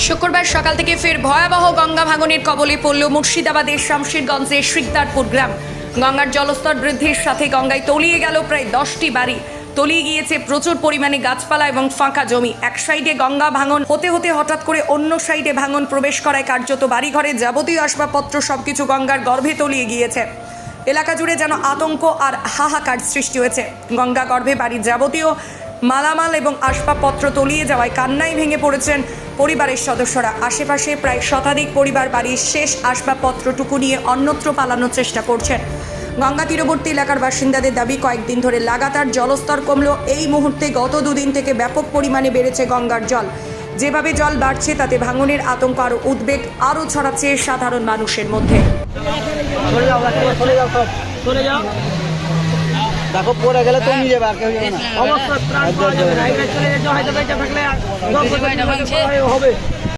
শুক্রবার সকাল থেকে ফের ভয়াবহ গঙ্গা ভাঙনের কবলে পড়ল মুর্শিদাবাদের শামশেরগঞ্জের শিকদারপুর গ্রাম। গঙ্গার জলস্তর বৃদ্ধির সাথে গঙ্গায় তলিয়ে গেল প্রায় 10টি বাড়ি, তলিয়ে গিয়েছে প্রচুর পরিমাণে গাছপালা এবং ফাঁকা জমি। এক সাইডে গঙ্গা ভাঙন হতে হতে হঠাৎ করে অন্য সাইডে ভাঙন প্রবেশ করায় কার্যত বাড়িঘরের যাবতীয় আসবাবপত্র সবকিছু গঙ্গার গর্ভে তলিয়ে গিয়েছে। এলাকা জুড়ে যেন আতঙ্ক আর হাহাকার সৃষ্টি হয়েছে। গঙ্গা গর্ভে বাড়ির যাবতীয় মালামাল এবং আসবাবপত্র তলিয়ে যাওয়ায় কান্নায় ভেঙে পড়েছেন পরিবারের সদস্যরা। আশেপাশে প্রায় শতাধিক পরিবার বাড়ির শেষ আসবাবপত্রটুকু নিয়ে অন্যত্র পালানোর চেষ্টা করছেন। গঙ্গা তীরবর্তী এলাকার বাসিন্দাদের দাবি, কয়েকদিন ধরে লাগাতার জলস্তর কমলেও এই মুহূর্তে গত দুদিন থেকে ব্যাপক পরিমাণে বেড়েছে গঙ্গার জল। যেভাবে জল বাড়ছে তাতে ভাঙনের আতঙ্ক আরও উদ্বেগ আরও ছড়াচ্ছে সাধারণ মানুষের মধ্যে। দেখো পড়ে গেলে তো নিয়ে যাবে, আর কেউ যাবে না। অবশ্যই প্রাণ পাওয়া যাবে না। চলে যেতে হয়তো বেঁচে থাকলে হবে।